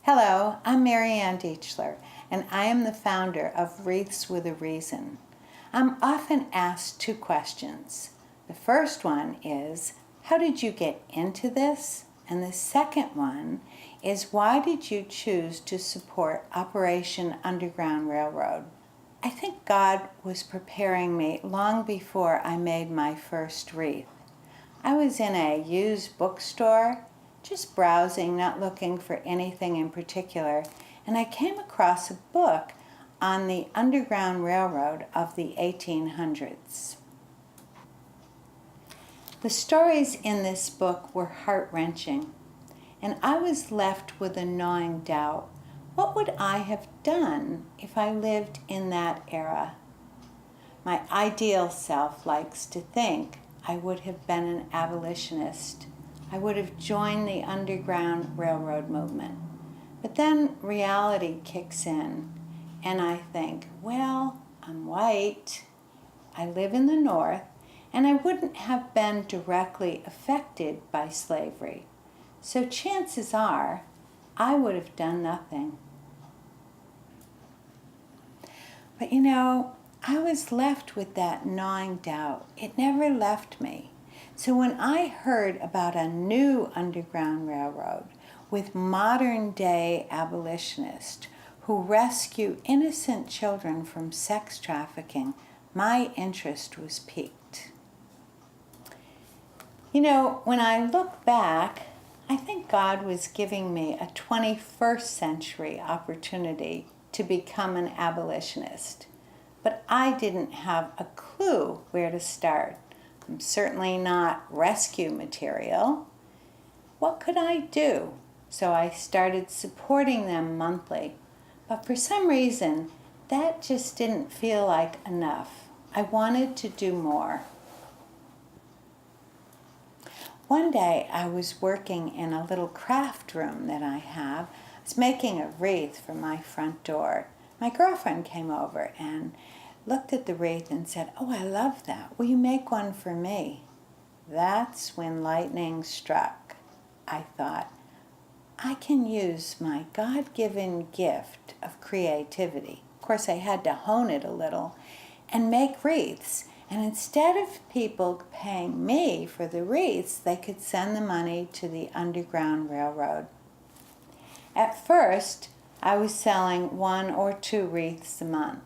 Hello, I'm Marianne Diechler, and I am the founder of Wreaths with a Reason. I'm often asked two questions. The first one is, how did you get into this? And the second one is, why did you choose to support Operation Underground Railroad? I think God was preparing me long before I made my first wreath. I was in a used bookstore, just browsing, not looking for anything in particular, and I came across a book on the Underground Railroad of the 1800s. The stories in this book were heart-wrenching, and I was left with a gnawing doubt. What would I have done if I lived in that era? My ideal self likes to think I would have been an abolitionist. I would have joined the Underground Railroad movement. But then reality kicks in, and I think, well, I'm white, I live in the North, and I wouldn't have been directly affected by slavery. So chances are, I would have done nothing. But I was left with that gnawing doubt. It never left me. So when I heard about a new Underground Railroad with modern-day abolitionists who rescue innocent children from sex trafficking, my interest was piqued. When I look back, I think God was giving me a 21st century opportunity to become an abolitionist. But I didn't have a clue where to start. I'm certainly not rescue material. What could I do? So I started supporting them monthly. But for some reason, that just didn't feel like enough. I wanted to do more. One day I was working in a little craft room that I have. I was making a wreath for my front door. My girlfriend came over and looked at the wreath and said, "Oh, I love that. Will you make one for me?" That's when lightning struck. I thought, I can use my God-given gift of creativity. Of course, I had to hone it a little and make wreaths. And instead of people paying me for the wreaths, they could send the money to the Underground Railroad. At first, I was selling 1 or 2 wreaths a month.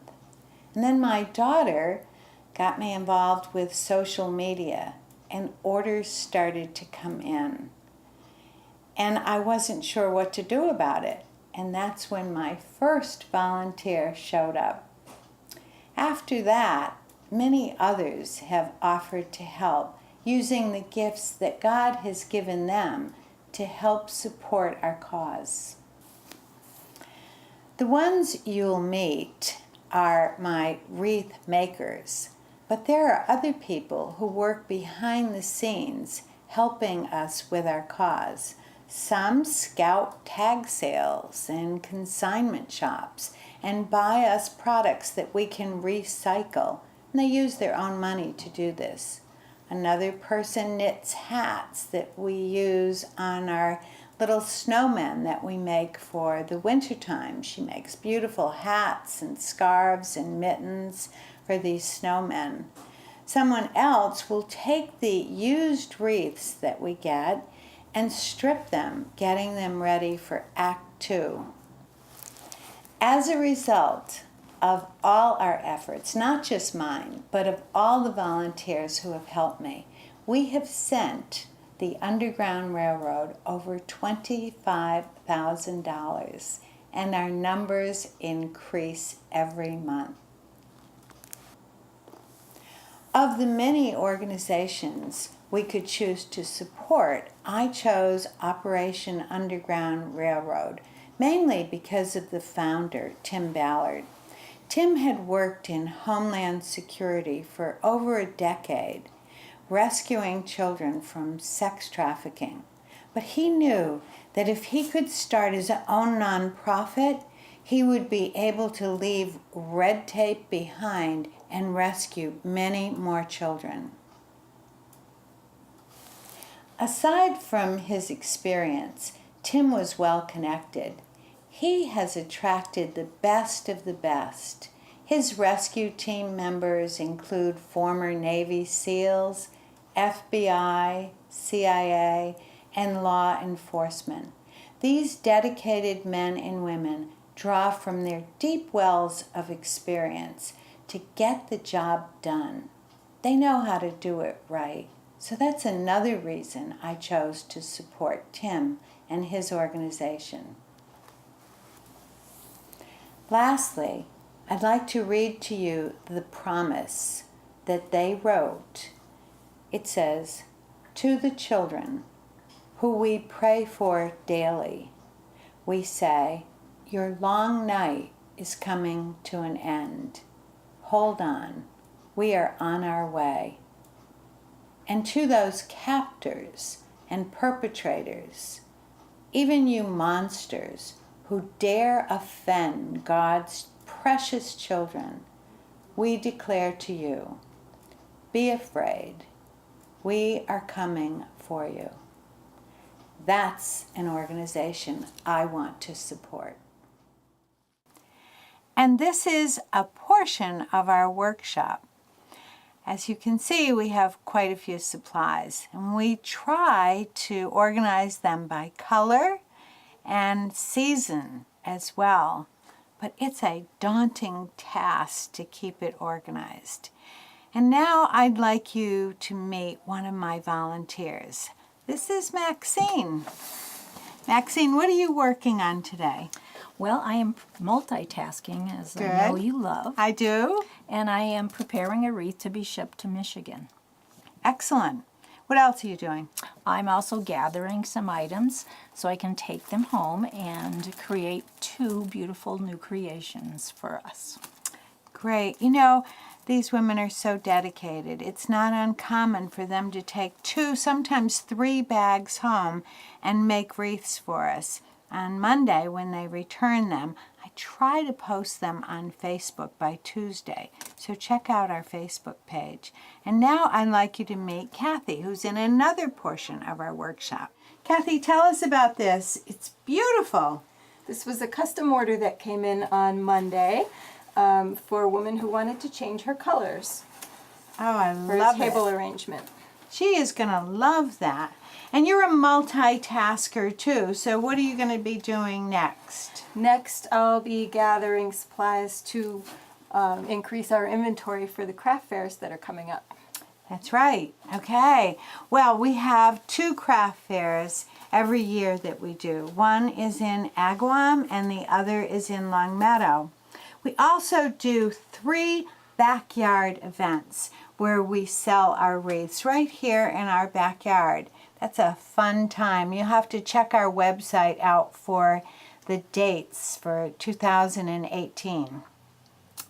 And then my daughter got me involved with social media, and orders started to come in. And I wasn't sure what to do about it. And that's when my first volunteer showed up. After that, many others have offered to help, using the gifts that God has given them to help support our cause. The ones you'll meet are my wreath makers, but there are other people who work behind the scenes helping us with our cause. Some scout tag sales and consignment shops and buy us products that we can recycle, and they use their own money to do this. Another person knits hats that we use on our little snowmen that we make for the wintertime. She makes beautiful hats and scarves and mittens for these snowmen. Someone else will take the used wreaths that we get and strip them, getting them ready for Act 2. As a result of all our efforts, not just mine, but of all the volunteers who have helped me, we have sent the Underground Railroad over $25,000, and our numbers increase every month. Of the many organizations we could choose to support, I chose Operation Underground Railroad, mainly because of the founder, Tim Ballard. Tim had worked in Homeland Security for over a decade, rescuing children from sex trafficking. But he knew that if he could start his own nonprofit, he would be able to leave red tape behind and rescue many more children. Aside from his experience, Tim was well connected. He has attracted the best of the best. His rescue team members include former Navy SEALs, FBI, CIA, and law enforcement. These dedicated men and women draw from their deep wells of experience to get the job done. They know how to do it right. So that's another reason I chose to support Tim and his organization. Lastly, I'd like to read to you the promise that they wrote. It says, "To the children who we pray for daily, we say, your long night is coming to an end. Hold on, we are on our way. And to those captors and perpetrators, even you monsters who dare offend God's precious children, we declare to you, be afraid. We are coming for you." That's an organization I want to support. And this is a portion of our workshop. As you can see, we have quite a few supplies, and we try to organize them by color and season as well. But it's a daunting task to keep it organized. And now I'd like you to meet one of my volunteers. This is Maxine. Maxine, what are you working on today? Well, I am multitasking, as I know you love. I do. And I am preparing a wreath to be shipped to Michigan. Excellent. What else are you doing? I'm also gathering some items so I can take them home and create 2 beautiful new creations for us. Great. You know, these women are so dedicated. It's not uncommon for them to take 2, sometimes 3 bags home and make wreaths for us. On Monday, when they return them, I try to post them on Facebook by Tuesday. So check out our Facebook page. And now I'd like you to meet Kathy, who's in another portion of our workshop. Kathy, tell us about this. It's beautiful. This was a custom order that came in on Monday for a woman who wanted to change her colors Oh, I for love a table it. arrangement. She is going to love that. And you're a multitasker too, so what are you going to be doing next? Next, I'll be gathering supplies to increase our inventory for the craft fairs that are coming up. That's right. Okay. Well, we have 2 craft fairs every year that we do. One is in Agawam and the other is in Longmeadow. We also do 3 backyard events where we sell our wreaths right here in our backyard. That's a fun time. You have to check our website out for the dates for 2018.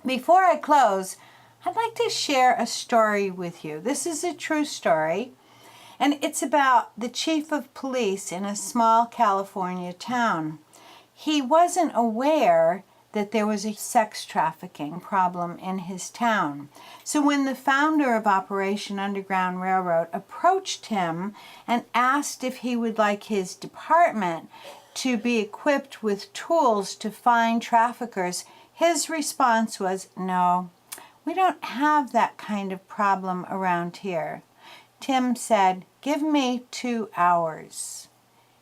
Before I close, I'd like to share a story with you. This is a true story, and it's about the chief of police in a small California town. He wasn't aware that there was a sex trafficking problem in his town. So when the founder of Operation Underground Railroad approached him and asked if he would like his department to be equipped with tools to find traffickers, his response was, "No, we don't have that kind of problem around here." Tim said, "Give me 2 hours."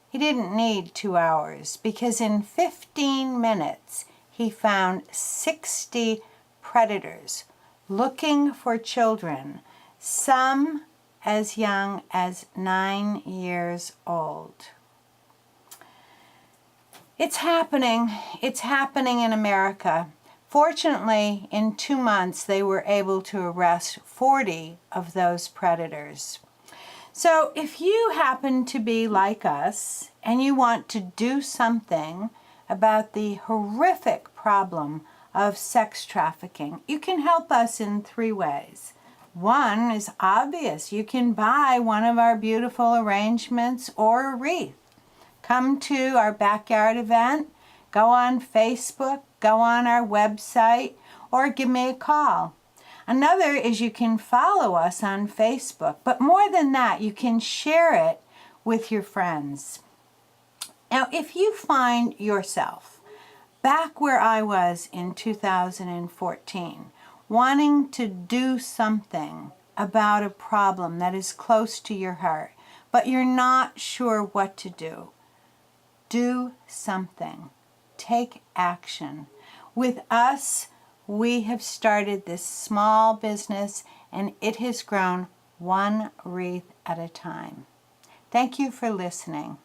He didn't need 2 hours because in 15 minutes he found 60 predators looking for children, some as young as 9 years old. It's happening. It's happening in America. Fortunately, in 2 months, they were able to arrest 40 of those predators. So if you happen to be like us and you want to do something about the horrific problem of sex trafficking, you can help us in 3 ways. One is obvious. You can buy one of our beautiful arrangements or a wreath. Come to our backyard event, go on Facebook, go on our website, or give me a call. Another is you can follow us on Facebook, but more than that, you can share it with your friends. Now, if you find yourself back where I was in 2014, wanting to do something about a problem that is close to your heart, but you're not sure what to do. Do something. Take action. With us, we have started this small business and it has grown one wreath at a time. Thank you for listening.